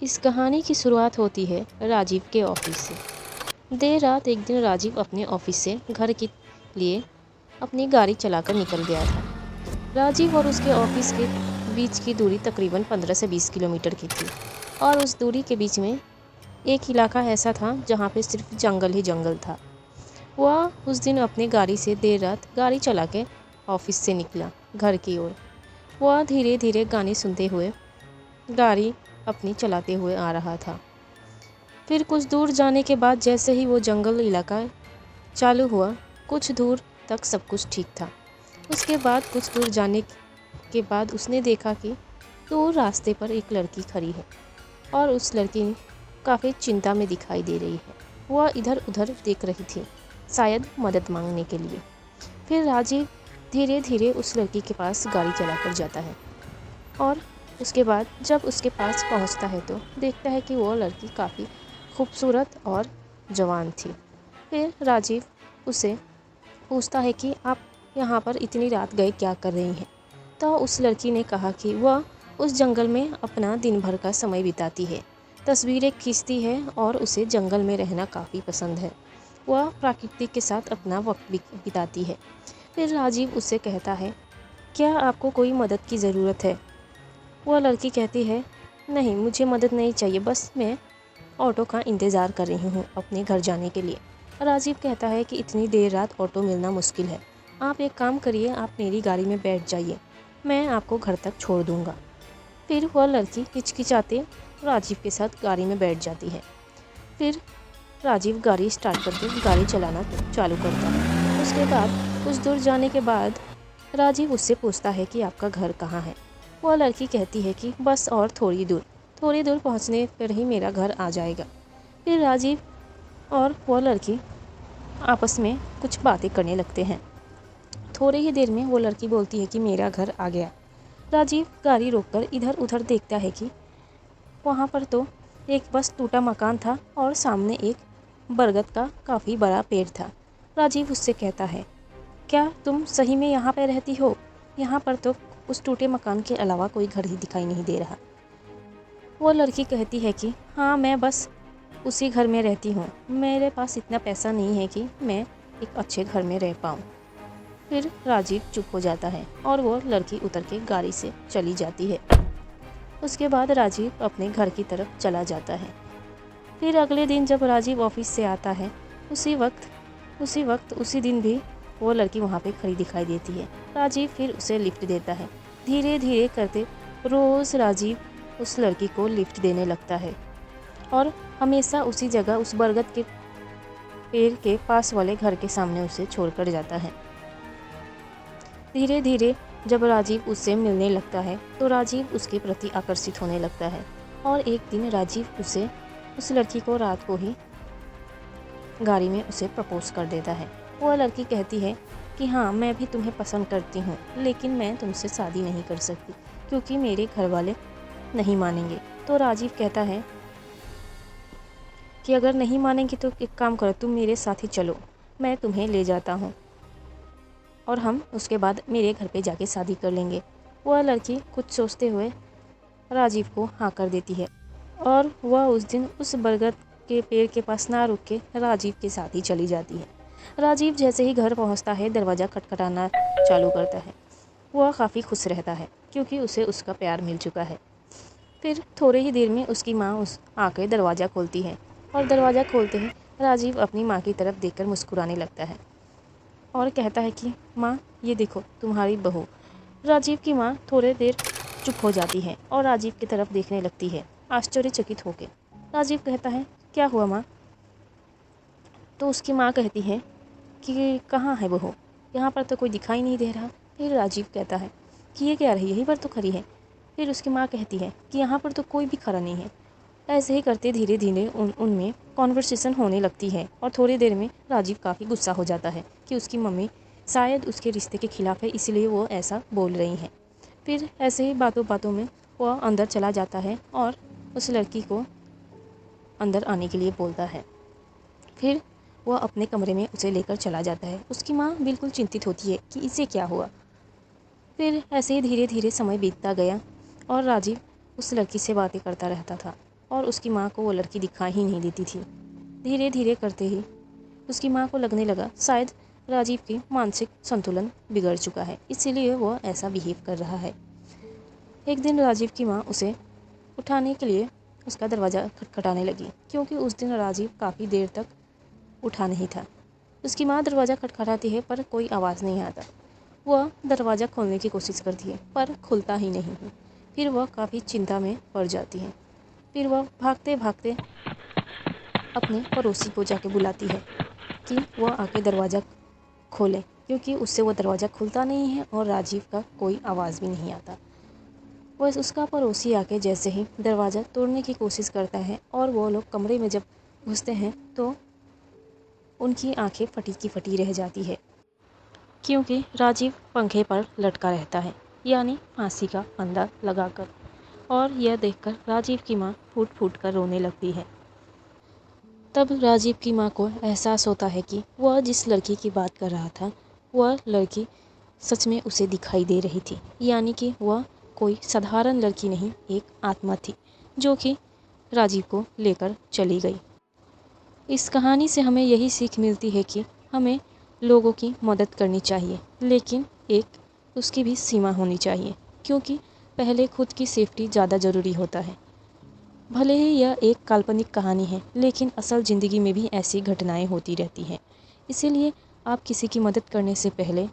इस कहानी की शुरुआत होती है राजीव के ऑफिस से। देर रात एक दिन राजीव अपने ऑफिस से घर के लिए अपनी गाड़ी चलाकर निकल गया था। राजीव और उसके ऑफिस के बीच की दूरी तकरीबन 15 से 20 किलोमीटर की थी और उस दूरी के बीच में एक इलाका ऐसा था जहाँ पे सिर्फ जंगल ही जंगल था। वह उस दिन अपनी गाड़ी से देर रात गाड़ी चला के ऑफिस से निकला घर की ओर। वह धीरे धीरे गाने सुनते हुए गाड़ी अपनी चलाते हुए आ रहा था। फिर कुछ दूर जाने के बाद जैसे ही वो जंगल इलाका चालू हुआ, कुछ दूर तक सब कुछ ठीक था। उसके बाद कुछ दूर जाने के बाद उसने देखा कि दूर रास्ते पर एक लड़की खड़ी है और उस लड़की काफ़ी चिंता में दिखाई दे रही है। वह इधर उधर देख रही थी, शायद मदद मांगने के लिए। फिर राजीव धीरे धीरे उस लड़की के पास गाड़ी चलाकर जाता है और उसके बाद जब उसके पास पहुंचता है तो देखता है कि वो लड़की काफ़ी खूबसूरत और जवान थी। फिर राजीव उसे पूछता है कि आप यहाँ पर इतनी रात गए क्या कर रही हैं। तो उस लड़की ने कहा कि वह उस जंगल में अपना दिन भर का समय बिताती है, तस्वीरें खींचती है और उसे जंगल में रहना काफ़ी पसंद है। वह प्रकृति के साथ अपना वक्त बिताती है। फिर राजीव उससे कहता है, क्या आपको कोई मदद की ज़रूरत है? वह लड़की कहती है, नहीं मुझे मदद नहीं चाहिए, बस मैं ऑटो का इंतज़ार कर रही हूँ अपने घर जाने के लिए। राजीव कहता है कि इतनी देर रात ऑटो मिलना मुश्किल है, आप एक काम करिए, आप मेरी गाड़ी में बैठ जाइए, मैं आपको घर तक छोड़ दूँगा। फिर वह लड़की हिचकिचाते राजीव के साथ गाड़ी में बैठ जाती है। फिर राजीव गाड़ी स्टार्ट करके गाड़ी चलाना चालू करता है। उसके बाद कुछ दूर जाने के बाद राजीव उससे पूछता है कि आपका घर कहाँ है। वह लड़की कहती है कि बस और थोड़ी दूर पहुंचने पर ही मेरा घर आ जाएगा। फिर राजीव और वह लड़की आपस में कुछ बातें करने लगते हैं। थोड़ी ही देर में वो लड़की बोलती है कि मेरा घर आ गया। राजीव गाड़ी रोककर इधर उधर देखता है कि वहाँ पर तो एक बस टूटा मकान था और सामने एक बरगद का काफ़ी बड़ा पेड़ था। राजीव उससे कहता है, क्या तुम सही में यहाँ पर रहती हो? यहाँ पर तो उस टूटे मकान के अलावा कोई घर ही दिखाई नहीं दे रहा। वो लड़की कहती है कि हाँ, मैं बस उसी घर में रहती हूँ, मेरे पास इतना पैसा नहीं है कि मैं एक अच्छे घर में रह पाऊँ। फिर राजीव चुप हो जाता है और वो लड़की उतर के गाड़ी से चली जाती है। उसके बाद राजीव अपने घर की तरफ चला जाता है। फिर अगले दिन जब राजीव ऑफिस से आता है, उसी दिन भी वो लड़की वहाँ पे खड़ी दिखाई देती है। राजीव फिर उसे लिफ्ट देता है। धीरे धीरे करते रोज़ राजीव उस लड़की को लिफ्ट देने लगता है और हमेशा उसी जगह उस बरगद के पेड़ के पास वाले घर के सामने उसे छोड़कर जाता है। धीरे धीरे जब राजीव उससे मिलने लगता है तो राजीव उसके प्रति आकर्षित होने लगता है और एक दिन राजीव उस लड़की को रात को ही गाड़ी में उसे प्रपोज कर देता है। वह लड़की कहती है कि हाँ, मैं भी तुम्हें पसंद करती हूँ, लेकिन मैं तुमसे शादी नहीं कर सकती क्योंकि मेरे घर वाले नहीं मानेंगे। तो राजीव कहता है कि अगर नहीं मानेंगे तो एक काम करो, तुम मेरे साथ ही चलो, मैं तुम्हें ले जाता हूँ और हम उसके बाद मेरे घर पे जाके शादी कर लेंगे। वह लड़की कुछ सोचते हुए राजीव को हाँ कर देती है और वह उस दिन उस बरगद के पेड़ के पास ना रुक के राजीव के साथ ही चली जाती है। राजीव जैसे ही घर पहुंचता है, दरवाज़ा खटखटाना चालू करता है। वह काफ़ी खुश रहता है क्योंकि उसे उसका प्यार मिल चुका है। फिर थोड़ी ही देर में उसकी माँ आकर दरवाज़ा खोलती है और दरवाज़ा खोलते ही राजीव अपनी माँ की तरफ देखकर मुस्कुराने लगता है और कहता है कि माँ, ये देखो तुम्हारी बहू। राजीव की माँ थोड़ी देर चुप हो जाती है और राजीव की तरफ देखने लगती है आश्चर्यचकित होकर। राजीव कहता है, क्या हुआ माँ? तो उसकी माँ कहती है कि कहाँ है बहू, यहाँ पर तो कोई दिखाई नहीं दे रहा। फिर राजीव कहता है कि ये क्या रही, यहीं पर तो खड़ी है। फिर उसकी माँ कहती है कि यहाँ पर तो कोई भी खड़ा नहीं है। ऐसे ही करते धीरे धीरे उनमें कॉन्वर्सेशन होने लगती है और थोड़ी देर में राजीव काफ़ी गुस्सा हो जाता है कि उसकी मम्मी शायद उसके रिश्ते के खिलाफ है, इसलिए वो ऐसा बोल रही हैं। फिर ऐसे ही बातों बातों में वह अंदर चला जाता है और उस लड़की को अंदर आने के लिए बोलता है। फिर वह अपने कमरे में उसे लेकर चला जाता है। उसकी माँ बिल्कुल चिंतित होती है कि इसे क्या हुआ। फिर ऐसे ही धीरे धीरे समय बीतता गया और राजीव उस लड़की से बातें करता रहता था और उसकी माँ को वो लड़की दिखाई ही नहीं देती थी। धीरे धीरे करते ही उसकी माँ को लगने लगा शायद राजीव की मानसिक संतुलन बिगड़ चुका है, इसीलिए वो ऐसा बिहेव कर रहा है। एक दिन राजीव की माँ उसे उठाने के लिए उसका दरवाज़ा खटखटाने लगी, क्योंकि उस दिन राजीव काफ़ी देर तक उठा नहीं था। उसकी माँ दरवाज़ा खटखटाती है पर कोई आवाज़ नहीं आता। वह दरवाज़ा खोलने की कोशिश करती है पर खुलता ही नहीं है। फिर वह काफ़ी चिंता में पड़ जाती है। फिर वह भागते भागते अपने पड़ोसी को जाके बुलाती है कि वह आके दरवाज़ा खोले, क्योंकि उससे वो दरवाज़ा खुलता नहीं है और राजीव का कोई आवाज़ भी नहीं आता। वह उसका पड़ोसी आके जैसे ही दरवाज़ा तोड़ने की कोशिश करता है और वो लोग कमरे में जब घुसते हैं तो उनकी आंखें फटी की फटी रह जाती है, क्योंकि राजीव पंखे पर लटका रहता है, यानी फांसी का फंदा लगाकर। और यह देखकर राजीव की माँ फूट फूट कर रोने लगती है। तब राजीव की माँ को एहसास होता है कि वह जिस लड़की की बात कर रहा था वह लड़की सच में उसे दिखाई दे रही थी, यानी कि वह कोई साधारण लड़की नहीं, एक आत्मा थी जो कि राजीव को लेकर चली गई। इस कहानी से हमें यही सीख मिलती है कि हमें लोगों की मदद करनी चाहिए, लेकिन एक उसकी भी सीमा होनी चाहिए, क्योंकि पहले खुद की सेफ्टी ज़्यादा ज़रूरी होता है। भले ही यह एक काल्पनिक कहानी है, लेकिन असल ज़िंदगी में भी ऐसी घटनाएं होती रहती हैं। इसीलिए आप किसी की मदद करने से पहले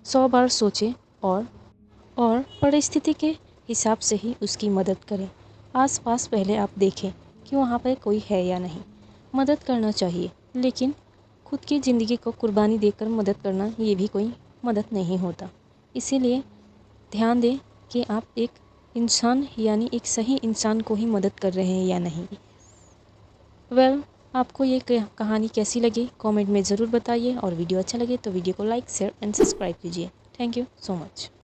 100 बार सोचें और परिस्थिति के हिसाब से ही उसकी मदद करें। आसपास पहले आप देखें कि वहाँ पर कोई है या नहीं। मदद करना चाहिए, लेकिन खुद की ज़िंदगी को कुर्बानी देकर मदद करना ये भी कोई मदद नहीं होता। इसीलिए ध्यान दें कि आप एक इंसान यानी एक सही इंसान को ही मदद कर रहे हैं या नहीं। आपको ये कहानी कैसी लगी कमेंट में ज़रूर बताइए, और वीडियो अच्छा लगे तो वीडियो को लाइक, शेयर एंड सब्सक्राइब कीजिए। Thank you so much.